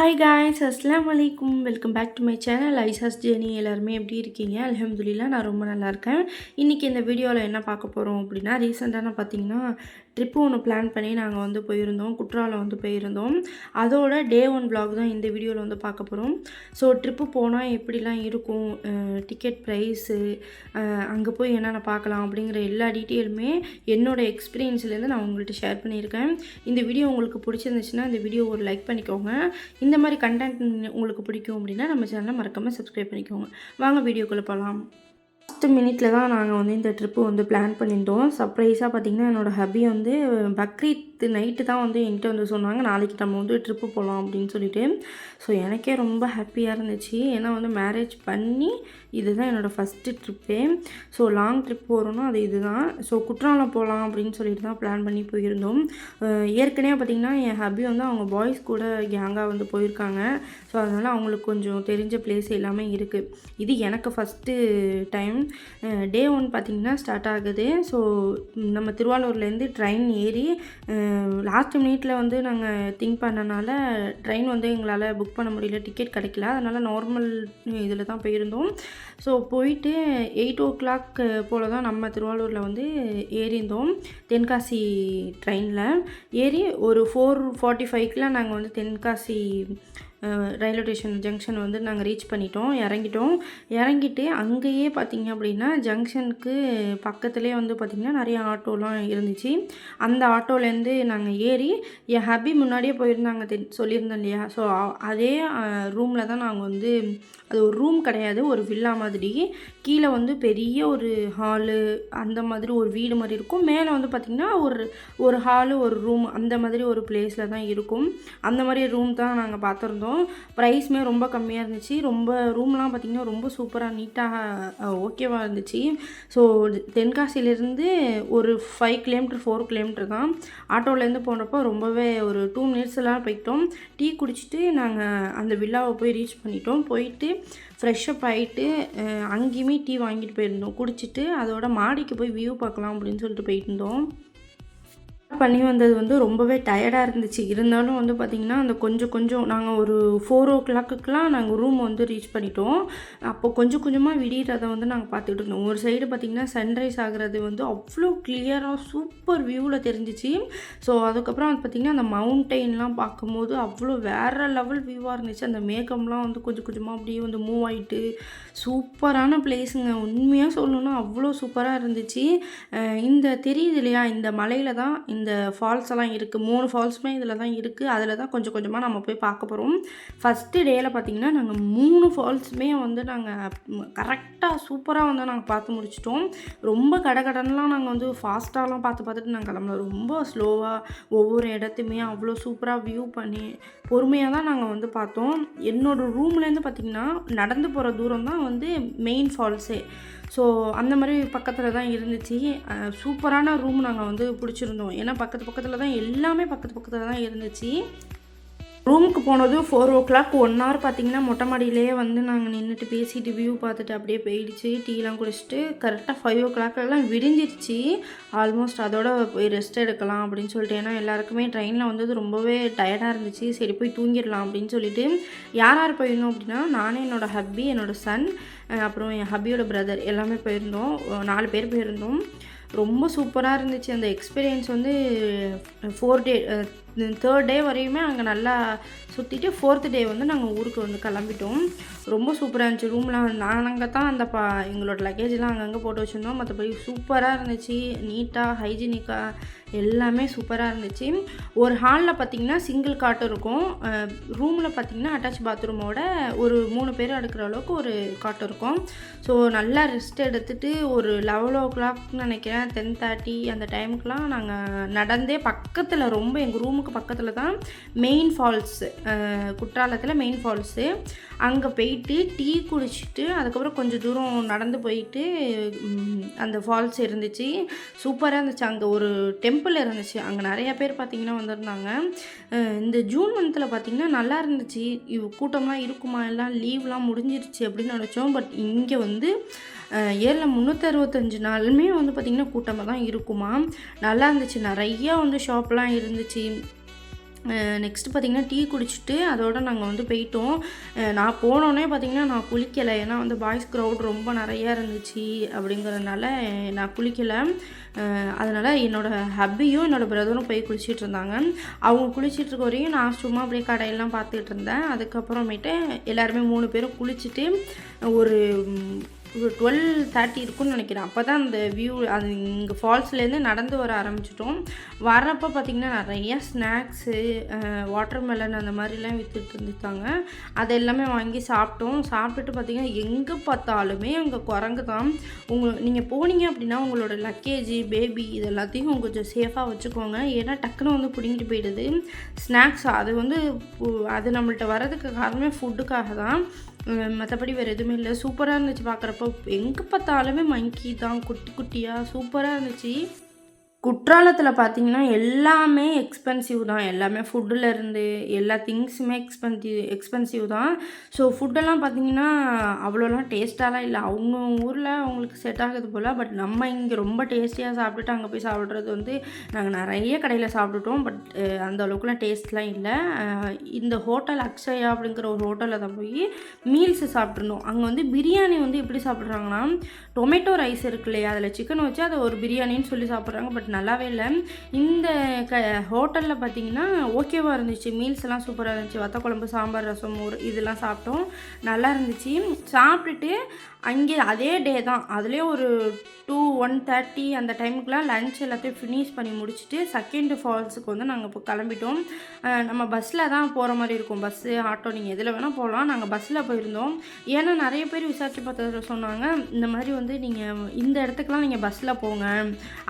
Hi guys அஸ்ஸலாமு அலைக்கும். Welcome back to my channel ஐசாஸ் ஜேர்னி. எல்லாருமே எப்படி இருக்கீங்க? அல்ஹம்துலில்லாஹ் நான் ரொம்ப நல்லா இருக்கேன். இன்றைக்கி இந்த வீடியோவில் என்ன பார்க்க போகிறோம் அப்படின்னா, ரீசெண்டாக பார்த்தீங்கன்னா ட்ரிப்பு ஒன்று பிளான் பண்ணி நாங்கள் போயிருந்தோம். குற்றாலம் போயிருந்தோம். அதோட டே 1 vlog தான் இந்த வீடியோவில் பார்க்க போகிறோம். ஸோ ட்ரிப்பு போனால் எப்படிலாம் இருக்கும், டிக்கெட் ப்ரைஸு, அங்கே போய் என்னென்ன பார்க்கலாம் அப்படிங்கிற எல்லா டீட்டெயிலுமே என்னோடய எக்ஸ்பீரியன்ஸ்லேருந்து நான் உங்கள்கிட்ட ஷேர் பண்ணியிருக்கேன். இந்த வீடியோ உங்களுக்கு பிடிச்சிருந்துச்சுன்னா இந்த வீடியோ ஒரு லைக் பண்ணிக்கோங்க. இந்த மாதிரி கண்டென்ட் உங்களுக்கு பிடிக்கும் அப்படின்னா நம்ம சேனலை மறக்காமல் சப்ஸ்கிரைப் பண்ணிக்கோங்க. வாங்க வீடியோக்குள்ளே போகலாம். லாஸ்ட் மினிட்ல தான் நாங்கள் இந்த ட்ரிப்பு பிளான் பண்ணியிருந்தோம். சர்ப்ரைஸாக பார்த்திங்கன்னா என்னோடய ஹபி பக்ரீத் நைட்டு தான் என்கிட்ட சொன்னாங்க, நாளைக்கு நம்ம ட்ரிப்பு போகலாம் அப்படின்னு சொல்லிட்டு. ஸோ எனக்கே ரொம்ப ஹாப்பியாக இருந்துச்சு. ஏன்னா மேரேஜ் பண்ணி இதுதான் என்னோடய ஃபஸ்ட்டு ட்ரிப்பே. ஸோ லாங் ட்ரிப் போகிறோன்னா அது இதுதான். ஸோ குற்றாலம் போகலாம் அப்படின்னு சொல்லிட்டு தான் பிளான் பண்ணி போயிருந்தோம். ஏற்கனவே பார்த்திங்கன்னா என் ஹபி அவங்க பாய்ஸ் கூட கேங்காக போயிருக்காங்க. ஸோ அதனால் அவங்களுக்கு கொஞ்சம் தெரிஞ்ச பிளேஸ் எல்லாமே இருக்குது. இது எனக்கு ஃபஸ்ட்டு டைம். டே 1 பார்த்திங்கன்னா ஸ்டார்ட் ஆகுது. ஸோ நம்ம திருவாரூர்லேருந்து ட்ரெயின் ஏறி லாஸ்ட் மினிட்ல நாங்கள் திங்க் பண்ணனால ட்ரெயின் எங்களால் புக் பண்ண முடியல, டிக்கெட் கிடைக்கல. அதனால் நார்மல் இதில் தான் போயிருந்தோம். ஸோ போயிட்டு 8 o'clock போல் தான் நம்ம திருவாரூரில் ஏறிந்தோம். தென்காசி ட்ரெயினில் ஏறி ஒரு 4:45க்கெலாம் நாங்கள் தென்காசி ரயில்வே ஸ்டேஷன் ஜங்ஷன் நாங்கள் ரீச் பண்ணிட்டோம். இறங்கிட்டு அங்கேயே பார்த்திங்க அப்படின்னா ஜங்ஷனுக்கு பக்கத்துலேயே பார்த்திங்கன்னா நிறைய ஆட்டோலாம் இருந்துச்சு. அந்த ஆட்டோலேருந்து நாங்கள் ஏறி என் ஹபி முன்னாடியே போயிருந்தாங்க சொல்லியிருந்தேன் இல்லையா. ஸோ அதே ரூமில் தான் நாங்கள் அது ஒரு ரூம் கிடையாது, ஒரு வில்லா மாதிரி. கீழே பெரிய ஒரு ஹாலு அந்த மாதிரி ஒரு வீடு மாதிரி இருக்கும். மேலே பார்த்திங்கன்னா ஒரு ஹாலு ஒரு ரூம் அந்த மாதிரி ஒரு பிளேஸில் தான் இருக்கும். அந்த மாதிரி ரூம் தான் நாங்கள் பார்த்துருந்தோம். ப்ரைஸுமே ரொம்ப கம்மியாக இருந்துச்சு. ரொம்ப ரூம்லாம் பார்த்திங்கன்னா ரொம்ப சூப்பராக நீட்டாக ஓகேவாக இருந்துச்சு. ஸோ தென்காசிலேருந்து ஒரு 5 kilometer 4 kilometer தான். ஆட்டோலேருந்து போனப்போ ரொம்பவே ஒரு 2 minutesலாம் போயிட்டோம். டீ குடிச்சிட்டு நாங்கள் அந்த வில்லாவை போய் ரீச் பண்ணிட்டோம். போயிட்டு ஃப்ரெஷ்ஷப் ஆகிட்டு அங்கேயுமே டீ வாங்கிட்டு போயிருந்தோம். குடிச்சிட்டு அதோட மாடிக்கு போய் வியூ பார்க்கலாம் அப்படின்னு சொல்லிட்டு போயிட்டு இருந்தோம். பண்ணி வந்தது ரொம்பவே டயர்டாக இருந்துச்சு. இருந்தாலும் பார்த்திங்கன்னா அந்த கொஞ்சம் நாங்கள் ஒரு 4 o'clockலாம் நாங்கள் ரூம் ரீச் பண்ணிட்டோம். அப்போ கொஞ்சம் கொஞ்சமாக விடியறதை நாங்கள் பார்த்துட்டு இருந்தோம். ஒரு சைடு பார்த்திங்கன்னா சன்ரைஸ் ஆகிறது அவ்வளோ கிளியராக சூப்பர் வியூவில் தெரிஞ்சிச்சு. ஸோ அதுக்கப்புறம் பார்த்திங்கன்னா அந்த மவுண்டெயின்லாம் பார்க்கும்போது அவ்வளோ வேறு லெவல் வியூவாக இருந்துச்சு. அந்த மேகம்லாம் கொஞ்சம் கொஞ்சமாக அப்படியே மூவ் ஆகிட்டு சூப்பரான பிளேஸுங்க. உண்மையாக சொல்லணுன்னா அவ்வளோ சூப்பராக இருந்துச்சு. இந்த தெரியுது இல்லையா, இந்த மலையில் தான் இந்த ஃபால்ஸ் எல்லாம் இருக்குது. 3 ஃபால்ஸுமே இதில் தான் இருக்குது. அதில் தான் கொஞ்சம் கொஞ்சமாக நம்ம போய் பார்க்க போகிறோம். ஃபஸ்ட்டு டேயில் பார்த்திங்கன்னா நாங்கள் 3 ஃபால்ஸுமே நாங்கள் கரெக்டாக சூப்பராக நாங்கள் பார்த்து முடிச்சிட்டோம். ரொம்ப கடகடன்லாம் நாங்கள் ஃபாஸ்ட்டாலாம் பார்த்துட்டு நாங்கள் கிளம்பல. ரொம்ப ஸ்லோவாக ஒவ்வொரு இடத்தையுமே அவ்வளோ சூப்பராக வியூ பண்ணி பொறுமையாக தான் நாங்கள் பார்த்தோம். என்னோடய ரூம்லேருந்து பார்த்திங்கன்னா நடந்து போகிற தூரம் தான் மெயின் ஃபால்ஸே. ஸோ அந்த மாதிரி பக்கத்தில் தான் இருந்துச்சு. சூப்பரான ரூம் நாங்கள் பிடிச்சிருந்தோம். ஏன்னா பக்கத்தில் தான் எல்லாமே பக்கத்தில் தான் இருந்துச்சு. ரூமுக்கு போனது 4 o'clock. 1 hour பார்த்திங்கன்னா மொட்டை மாடியிலே நாங்கள் நின்றுட்டு பேசிட்டு வியூ பார்த்துட்டு அப்படியே போயிடுச்சு. டீலாம் குடிச்சிட்டு கரெக்டாக 5 o'clockலாம் விடிஞ்சிருச்சு ஆல்மோஸ்ட். அதோட போய் ரெஸ்ட் எடுக்கலாம் அப்படின்னு சொல்லிட்டு, ஏன்னா எல்லாருக்குமே ட்ரெயினில் ரொம்பவே டயர்டாக இருந்துச்சு. சரி போய் தூங்கிடலாம் அப்படின்னு சொல்லிட்டு யார் யார் போயிருந்தோம் அப்படின்னா, நானே என்னோடய ஹப்பி, என்னோடய சன், அப்புறம் என் ஹப்பியோட பிரதர் எல்லாமே போயிருந்தோம். 4 பேர் போயிருந்தோம். ரொம்ப சூப்பராக இருந்துச்சு அந்த எக்ஸ்பீரியன்ஸ். 4 day 3rd day வரையுமே அங்கே நல்லா சுற்றிட்டு 4th day நாங்கள் ஊருக்கு கிளம்பிட்டோம். ரொம்ப சூப்பராக இருந்துச்சு. ரூம்லாம் நாங்கள் தான் எங்களோட லக்கேஜெலாம் அங்கங்கே போட்டு வச்சுருந்தோம். மற்றபடி சூப்பராக இருந்துச்சு. நீட்டாக ஹைஜீனிக்காக எல்லாமே சூப்பராக இருந்துச்சு. ஒரு ஹாலில் பார்த்திங்கன்னா சிங்கிள் காட் இருக்கும். ரூமில் பார்த்திங்கன்னா அட்டாச் பாத்ரூமோட ஒரு 3 பேர் எடுக்கிற அளவுக்கு ஒரு காட் இருக்கும். ஸோ நல்லா ரெஸ்ட் எடுத்துகிட்டு ஒரு 11 o'clock நினைக்கிறேன், 10:30 அந்த டைமுக்கெலாம் நாங்கள் நடந்தே பக்கத்தில், ரொம்ப எங்கள் ரூமுக்கு பக்கத்தில் தான் மெயின் ஃபால்ஸு, குற்றாலத்தில் மெயின் ஃபால்ஸு. அங்கே போயிட்டு டீ குடிச்சிட்டு அதுக்கப்புறம் கொஞ்சம் தூரம் நடந்து போயிட்டு அந்த ஃபால்ஸ் இருந்துச்சு. சூப்பராக இருந்துச்சு. அங்கே ஒரு டெம்பிள் இருந்துச்சு. அங்கே நிறையா பேர் பார்த்திங்கன்னா வந்திருந்தாங்க. இந்த ஜூன் மந்தில் பார்த்திங்கன்னா நல்லா இருந்துச்சு. கூட்டம்லாம் இருக்குமா, எல்லாம் லீவ்லாம் முடிஞ்சிருச்சு அப்படின்னு நினச்சோம். பட் இங்கே ஏரில் 365 நாளுமே பார்த்திங்கன்னா கூட்டமாக தான் இருக்குமா. நல்லா இருந்துச்சு. நிறையா ஷாப்லாம் இருந்துச்சு. நெக்ஸ்ட்டு பார்த்திங்கன்னா டீ குடிச்சிட்டு அதோடு நாங்கள் வந்து போயிட்டோம். நான் போனோடனே பார்த்திங்கன்னா நான் குளிக்கலை. ஏன்னா வந்து பாய்ஸ் க்ரௌட் ரொம்ப நிறையா இருந்துச்சு அப்படிங்கிறதுனால நான் குளிக்கலை. அதனால் என்னோடய ஹப்பியும் என்னோடய பிரதரும் போய் குளிச்சிட்டு இருந்தாங்க. அவங்க குளிச்சிட்டு இருக்க வரையும் நான் சும்மா அப்படியே கடையெல்லாம் பார்த்துட்டு இருந்தேன். அதுக்கப்புறமேட்டு எல்லாருமே 3 பேரும் குளிச்சுட்டு ஒரு 12:30 இருக்கும்னு நினைக்கிறேன். அப்போ தான் அந்த வியூ அது இங்கே ஃபால்ஸ்லேருந்து நடந்து வர ஆரம்பிச்சிட்டோம். வரப்போ பார்த்திங்கன்னா நிறையா ஸ்நாக்ஸு, வாட்டர்மெலன் அந்த மாதிரிலாம் விற்றுட்டு இருந்துட்டாங்க. அது எல்லாமே வாங்கி சாப்பிட்டோம். சாப்பிட்டுட்டு பார்த்திங்கன்னா எங்கே பார்த்தாலுமே அங்கே குரங்கு தான். நீங்கள் போனீங்க அப்படின்னா உங்களோட லக்கேஜி, பேபி இது எல்லாத்தையும் கொஞ்சம் சேஃபாக வச்சுக்கோங்க. ஏன்னா டக்குன்னு வந்து பிடிங்கிட்டு போயிடுது. ஸ்நாக்ஸ் அது வந்து அது நம்மள்ட்ட வர்றதுக்கு காரணமே ஃபுட்டுக்காக தான். மற்றபடி வேறு எதுவுமே இல்லை. சூப்பராக இருந்துச்சு பார்க்குறப்போ. எங்கே பார்த்தாலுமே மங்கி தான், குட்டி குட்டியாக சூப்பராக இருந்துச்சு. குற்றாலத்தில் பார்த்திங்கன்னா எல்லாமே எக்ஸ்பென்சிவ் தான். எல்லாமே ஃபுட்டுலேருந்து எல்லா திங்ஸுமே எக்ஸ்பென்சிவ் தான். ஸோ ஃபுட்டெல்லாம் பார்த்திங்கன்னா அவ்வளோலாம் டேஸ்ட்டாலாம் இல்லை. அவங்க ஊரில் அவங்களுக்கு செட் ஆகுது போல். பட் நம்ம இங்கே ரொம்ப டேஸ்டியாக சாப்பிட்டுட்டு அங்கே போய் சாப்பிட்றது வந்து நாங்கள் நிறைய கடையில் சாப்பிட்டுட்டோம். பட் அந்த அளவுக்குலாம் டேஸ்ட்லாம் இல்லை. இந்த ஹோட்டல் அக்ஷயா அப்படிங்கிற ஒரு ஹோட்டலில் தான் போய் மீல்ஸு சாப்பிட்ருந்தோம். அங்கே வந்து பிரியாணி வந்து எப்படி சாப்பிட்றாங்கன்னா, டொமேட்டோ ரைஸ் இருக்கு இல்லையா, அதில் சிக்கன் வச்சு அதை ஒரு பிரியாணின்னு சொல்லி சாப்பிட்றாங்க. பட் நல்லாவே இல்லை. இந்த ஹோட்டலில் பார்த்திங்கன்னா ஓகேவாக இருந்துச்சு. மீல்ஸ் எல்லாம் சூப்பராக இருந்துச்சு. வத்த குழம்பு, சாம்பார், ரசம், மோர் இதெல்லாம் சாப்பிட்டோம். நல்லா இருந்துச்சு. சாப்பிட்டுட்டு அங்கே அதே டே தான், அதுலேயே ஒரு 1:30 அந்த டைமுக்குலாம் லன்ச் எல்லாத்தையும் ஃபினிஷ் பண்ணி முடிச்சுட்டு செகண்ட் ஃபால்ஸுக்கு வந்து நாங்கள் இப்போ கிளம்பிட்டோம். நம்ம பஸ்ஸில் தான் போகிற மாதிரி இருக்கும். பஸ்ஸு, ஆட்டோ நீங்கள் எதில் வேணால் போகலாம். நாங்கள் பஸ்ஸில் போயிருந்தோம். ஏன்னா நிறைய பேர் விசாரித்து பார்த்தது சொன்னாங்க, இந்த மாதிரி வந்து நீங்கள் இந்த இடத்துக்குலாம் நீங்கள் பஸ்ஸில் போங்க,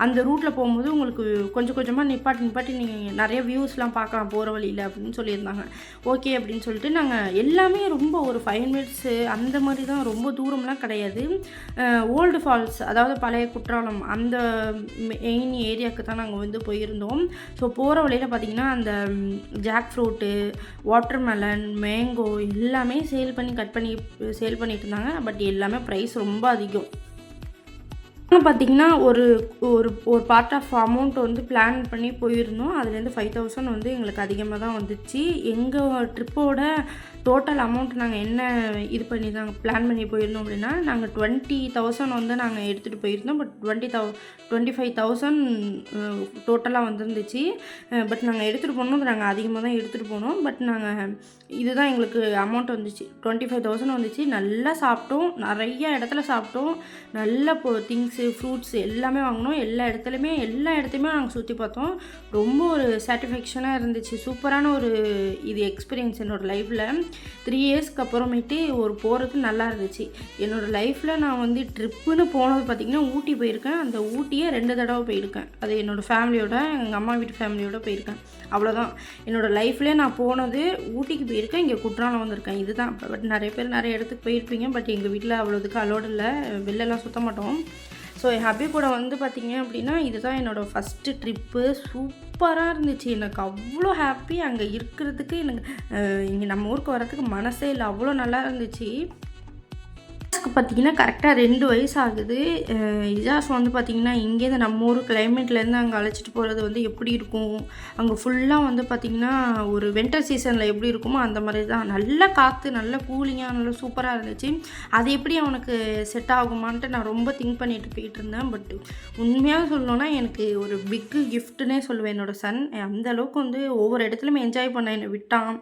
அந்த ரூட்டில் போகும்போது உங்களுக்கு கொஞ்சம் கொஞ்சமாக நிப்பாட்டி நீங்கள் நிறைய வியூஸ்லாம் பார்க்கலாம் போகிற வழியில் அப்படின்னு சொல்லியிருந்தாங்க. ஓகே அப்படின்னு சொல்லிட்டு நாங்கள் எல்லாமே ரொம்ப ஒரு 5 மினிட்ஸு அந்த மாதிரி தான், ரொம்ப தூரம்லாம் கிடையாது. ஓல்டு ஃபால்ஸ் அதாவது பழைய குற்றாலம் அந்த மெயின் ஏரியாவுக்கு தான் நாங்கள் வந்து போயிருந்தோம். ஸோ போகிற வழியில் பார்த்திங்கன்னா அந்த ஜாக் ஃப்ரூட்டு, வாட்டர்மெலன், மேங்கோ எல்லாமே கட் பண்ணி சேல் பண்ணிட்டு இருந்தாங்க. பட் எல்லாமே ப்ரைஸ் ரொம்ப அதிகம். பார்த்திங்கன்னா ஒரு ஒரு ஒரு பார்ட் ஆஃப் அமௌண்ட் வந்து பிளான் பண்ணி போயிருந்தோம். அதுலேருந்து 5,000 வந்து எங்களுக்கு அதிகமாக தான் வந்துச்சு. எங்கள் ட்ரிப்போட டோட்டல் அமௌண்ட் நாங்கள் என்ன இது பண்ணி தான் பிளான் பண்ணி போயிருந்தோம் அப்படின்னா, நாங்கள் 20,000 வந்து நாங்கள் எடுத்துகிட்டு போயிருந்தோம். பட் 25,000 டோட்டலாக வந்துருந்துச்சு. பட் நாங்கள் எடுத்துகிட்டு போனோம், நாங்கள் அதிகமாக தான் எடுத்துகிட்டு போனோம். பட் நாங்கள் இதுதான் எங்களுக்கு அமௌண்ட் வந்துச்சு. 25,000 வந்துச்சு. நல்லா சாப்பிட்டோம், நிறைய இடத்துல சாப்பிட்டோம். நல்ல திங்ஸு, ஃப்ரூட்ஸ் எல்லாமே வாங்கினோம். எல்லா இடத்துலையுமே நாங்கள் சுற்றி பார்த்தோம். ரொம்ப ஒரு சாட்டிஸ்ஃபேக்ஷனாக இருந்துச்சு. சூப்பரான ஒரு எக்ஸ்பீரியன்ஸ் என்னோடய லைஃப்பில். 3 இயர்ஸ்க்கு அப்புறமேட்டு போகிறது நல்லா இருந்துச்சு. என்னோடய லைஃப்பில் நான் வந்து ட்ரிப்புன்னு போனது பார்த்திங்கன்னா ஊட்டி போயிருக்கேன். அந்த ஊட்டியை 2 தடவை போயிருக்கேன். அது என்னோடய ஃபேமிலியோட, எங்கள் அம்மா வீட்டு ஃபேமிலியோட போயிருக்கேன். அவ்வளோதான் என்னோடய லைஃப்லேயே நான் போனது. ஊட்டிக்கு போயிருக்கேன், இங்கே குற்றாலம் வந்திருக்கேன். இதுதான். பட் நிறைய பேர் நிறைய இடத்துக்கு போயிருப்பீங்க. பட் எங்கள் வீட்டில் அவ்வளோதுக்கு அலோடு இல்லை, வெளிலலாம் சுற்ற மாட்டோம். ஸோ என் ஹப்பி கூட வந்து பார்த்திங்க அப்படின்னா இதுதான் என்னோடய ஃபஸ்ட்டு ட்ரிப்பு. சூப்பராக இருந்துச்சு. எனக்கு அவ்வளோ ஹாப்பி. அங்கே இருக்கிறதுக்கு எனக்கு இங்கே நம்ம ஊருக்கு வரத்துக்கு மனசே இல்லை, அவ்வளோ நல்லா இருந்துச்சு. பார்த்திங்கன்னா கரெக்டாக 2 வயசு ஆகுது. இஜாஸ் வந்து பார்த்திங்கன்னா இங்கேருந்து நம்ம ஊர் கிளைமேட்லேருந்து அங்கே அழைச்சிட்டு போகிறது வந்து எப்படி இருக்கும், அங்கே ஃபுல்லாக வந்து பார்த்திங்கன்னா ஒரு வின்டர் சீசனில் எப்படி இருக்குமோ அந்த மாதிரி தான். நல்ல காற்று, நல்ல கூலிங்காக, நல்ல சூப்பராக இருந்துச்சு. அது எப்படி அவனுக்கு செட் ஆகுமான்ட்டு நான் ரொம்ப திங்க் பண்ணிட்டு போயிட்டு இருந்தேன். பட் உண்மையாக சொல்லணுன்னா எனக்கு ஒரு பிக்கு கிஃப்ட்டுன்னே சொல்லுவேன். என்னோடய சன் அந்த அளவுக்கு வந்து ஒவ்வொரு இடத்துலையுமே என்ஜாய் பண்ண என்னை விட்டான்.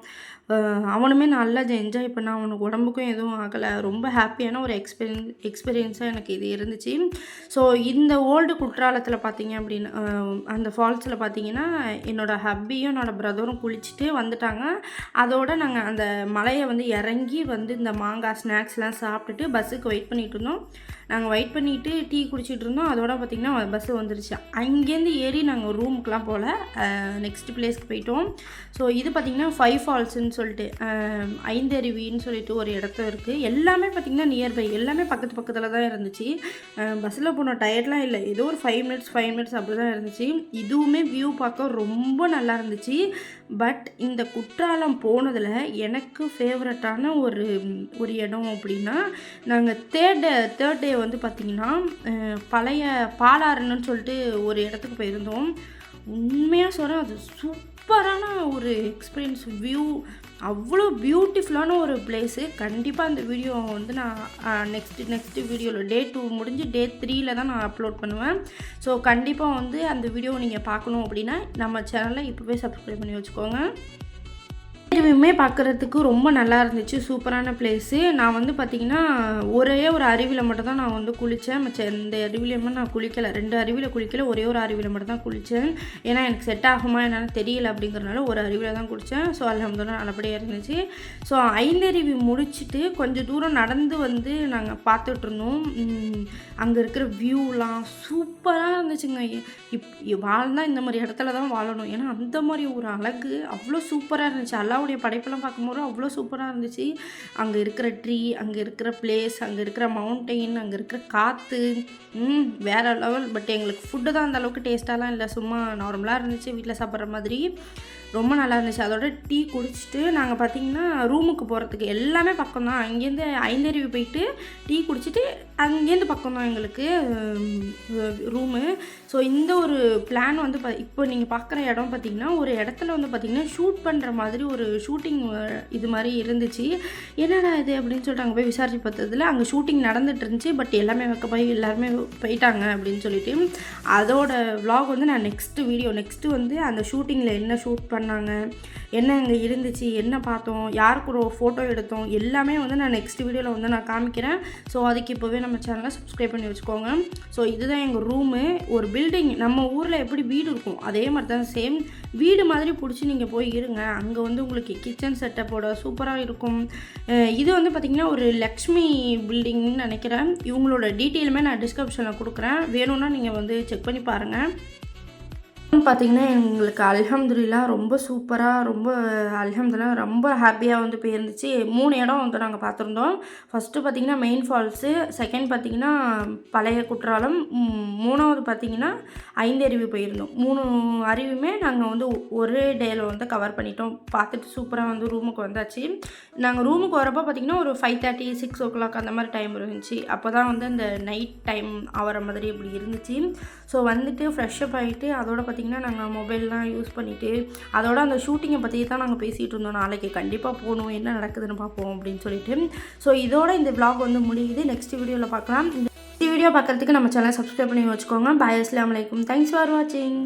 அவனுமே நல்லா என்ஜாய் பண்ணான். அவனுக்கு உடம்புக்கும் எதுவும் ஆகலை. ரொம்ப ஹாப்பியான ஒரு எக்ஸ்பீரியன்ஸாக எனக்கு இது இருந்துச்சு. ஸோ இந்த ஓல்டு குற்றாலத்தில் பார்த்திங்க அப்படின்னா அந்த ஃபால்ஸில் பார்த்திங்கன்னா என்னோடய ஹப்பியும் என்னோடய பிரதரும் குளிச்சுட்டு வந்துட்டாங்க. அதோடு நாங்கள் அந்த மலையை வந்து இறங்கி வந்து இந்த மாங்காய் ஸ்நாக்ஸ்லாம் சாப்பிட்டுட்டு பஸ்ஸுக்கு வெயிட் பண்ணிகிட்டு இருந்தோம். நாங்கள் வெயிட் பண்ணிவிட்டு டீ குடிச்சிட்டு இருந்தோம். அதோட பார்த்திங்கன்னா பஸ்ஸு வந்துருச்சு. அங்கேருந்து ஏறி நாங்கள் ரூமுக்கெலாம் போகல, நெக்ஸ்ட் பிளேஸ்க்கு போயிட்டோம். ஸோ இது பார்த்திங்கன்னா 5 ஃபால்ஸுன்னு சொல்லிட்டு ஐந்தருவின்னு சொல்லிட்டு ஒரு இடத்துல இருக்குது. எல்லாமே பார்த்திங்கன்னா நியர்பை, எல்லாமே பக்கத்தில் தான் இருந்துச்சு. பஸ்ஸில் போன டயர்ட்லாம் இல்லை, ஏதோ ஒரு 5 மினிட்ஸ் அப்படி தான் இருந்துச்சு. இதுவுமே வியூ பார்க்க ரொம்ப நல்லா இருந்துச்சு. பட் இந்த குற்றாலம் போனதில் எனக்கு ஃபேவரட்டான ஒரு இடம் அப்படின்னா, நாங்கள் தேர்ட் டே வந்து பார்த்திங்கன்னா பழைய பாலாறுன்னு சொல்லிட்டு ஒரு இடத்துக்கு போயிருந்தோம். உண்மையாக சொல்கிறேன், அது சூப்பரான ஒரு எக்ஸ்பீரியன்ஸ் வியூ, அவ்வளோ பியூட்டிஃபுல்லான ஒரு பிளேஸு. கண்டிப்பாக அந்த வீடியோ வந்து நான் நெக்ஸ்ட்டு வீடியோவில் டே 2 முடிஞ்சு டே 3ல் தான் நான் அப்லோட் பண்ணுவேன். ஸோ கண்டிப்பாக வந்து அந்த வீடியோவை நீங்கள் பார்க்கணும் அப்படின்னா நம்ம சேனலை இப்போவே சப்ஸ்கிரைப் பண்ணி வச்சுக்கோங்க. அருவியுமே பார்க்குறதுக்கு ரொம்ப நல்லா இருந்துச்சு. சூப்பரான பிளேஸு. நான் வந்து பார்த்திங்கன்னா ஒரே ஒரு அருவியில் மட்டும் தான் நான் வந்து குளித்தேன். மற்ற எந்த அருவிலையுமே நான் குளிக்கலை. 2 அருவியில் குளிக்கலை, ஒரே ஒரு அருவியில் மட்டும் தான் குளித்தேன். ஏன்னா எனக்கு செட் ஆகுமா என்னன்னு தெரியல அப்படிங்கிறனால ஒரு அருவியில் தான் குளித்தேன். ஸோ அல்ஹம்துலில்லாஹ் நல்லபடியாக இருந்துச்சு. ஸோ 5 அருவி முடிச்சுட்டு கொஞ்சம் தூரம் நடந்து வந்து நாங்கள் பார்த்துட்ருந்தோம். அங்கே இருக்கிற வியூலாம் சூப்பராக இருந்துச்சுங்க. வாழ்ந்தால் இந்த மாதிரி இடத்துல தான் வாழணும். ஏன்னா அந்த மாதிரி ஒரு அழகு அவ்வளோ சூப்பராக இருந்துச்சு. அல்லாவுடைய படைப்பெல்லாம் பார்க்கும்போது அவ்வளோ சூப்பராக இருந்துச்சு. அங்கே இருக்கிற ட்ரீ, அங்கே இருக்கிற பிளேஸ், அங்கே இருக்கிற மவுண்டெயின், அங்கே இருக்கிற காற்று வேறு லெவல். பட் எங்களுக்கு ஃபுட்டு தான் அந்த அளவுக்கு டேஸ்ட்டாலாம் இல்லை, சும்மா நார்மலாக இருந்துச்சு, வீட்டில் சாப்பிட்ற மாதிரி. ரொம்ப நல்லா இருந்துச்சு. அதோட டீ குடிச்சிட்டு நாங்கள் பார்த்திங்கன்னா ரூமுக்கு போகிறதுக்கு எல்லாமே பக்கம் தான். அங்கேருந்து 5 அருவி போயிட்டு டீ குடிச்சிட்டு அங்கேருந்து பக்கம் தான் எங்களுக்கு ரூமு. ஸோ இந்த ஒரு பிளான் வந்து இப்போ நீங்கள் பார்க்குற இடம் பார்த்திங்கன்னா ஒரு இடத்துல வந்து பார்த்திங்கன்னா ஷூட் பண்ணுற மாதிரி ஒரு ஷூட்டிங் இது மாதிரி இருந்துச்சு. என்னடா இது அப்படின்னு சொல்லிட்டு அங்கே போய் விசாரிச்சு பார்த்ததில் அங்கே ஷூட்டிங் நடந்துகிட்டு இருந்துச்சு. பட் எல்லாமே போய் எல்லாருமே போயிட்டாங்க அப்படின்னு சொல்லிட்டு அதோட vlog வந்து நான் நெக்ஸ்ட்டு வந்து அந்த ஷூட்டிங்கில் என்ன ஷூட் பண்ணாங்க, என்ன அங்கே இருந்துச்சு, என்ன பார்த்தோம், யாருக்கு ஒரு ஃபோட்டோ எடுத்தோம், எல்லாமே வந்து நான் நெக்ஸ்ட் வீடியோவில் வந்து நான் காமிக்கிறேன். ஸோ அதுக்கு இப்போவே நம்ம சேனலை சப்ஸ்கிரைப் பண்ணி வச்சுக்கோங்க. ஸோ இதுதான் எங்கள் ரூமு. ஒரு பில்டிங் நம்ம ஊரில் எப்படி வீடு இருக்கும் அதே மாதிரி தான் சேம் வீடு மாதிரி பிடிச்சி நீங்கள் போய் இருங்க. அங்கே வந்து உங்களுக்கு கிச்சன் செட்டப்போட சூப்பராக இருக்கும். இது வந்து பார்த்திங்கன்னா ஒரு லக்ஷ்மி பில்டிங்னு நினைக்கிறேன். இவங்களோட டீட்டெயிலுமே நான் டிஸ்கிரிப்ஷனில் கொடுக்குறேன், வேணும்னா நீங்கள் வந்து செக் பண்ணி பாருங்கள். பார்த்திங்கன்னா எங்களுக்கு அல்ஹம்துலில்லாஹ் ரொம்ப சூப்பராக, ரொம்ப அல்ஹம்துலில்லாஹ் ரொம்ப ஹாப்பியாக வந்து போயிருந்துச்சு. 3 இடம் வந்து நாங்கள் பார்த்துருந்தோம். ஃபஸ்ட்டு பார்த்திங்கன்னா மெயின் ஃபால்ஸு, செகண்ட் பார்த்திங்கன்னா பழைய குற்றாலம், 3வது பார்த்திங்கன்னா 5 அருவி போயிருந்தோம். 3 அருவியுமே நாங்கள் வந்து ஒரே டேயில் வந்து கவர் பண்ணிட்டோம். பார்த்துட்டு சூப்பராக வந்து ரூமுக்கு வந்தாச்சு. நாங்கள் ரூமுக்கு வரப்போ பார்த்திங்கன்னா ஒரு 5:30 6 o'clock அந்த மாதிரி டைம் இருந்துச்சு. அப்போ தான் வந்து அந்த நைட் டைம் ஆகிற மாதிரி இப்படி இருந்துச்சு. ஸோ வந்துட்டு ஃப்ரெஷ்அப் ஆகிட்டு அதோட பார்த்திங்கன்னா நாங்கள் மொபைல்லாம் யூஸ் பண்ணிவிட்டு அதோட அந்த ஷூட்டிங்கை பற்றி தான் நாங்கள் பேசிகிட்டு இருந்தோம். நாளைக்கு கண்டிப்பாக போகணும், என்ன நடக்குதுன்னு பார்ப்போம் அப்படின்னு சொல்லிட்டு. ஸோ இதோட இந்த vlog வந்து முடியுது. நெக்ஸ்ட் வீடியோவில் பார்க்கலாம். இந்த வீடியோ பார்க்குறதுக்கு நம்ம சேனலை சப்ஸ்கிரைப் பண்ணி வச்சுக்கோங்க. பாய், அஸ்ஸலாமு அலைக்கும். தேங்க்ஸ் ஃபார் வாட்சிங்.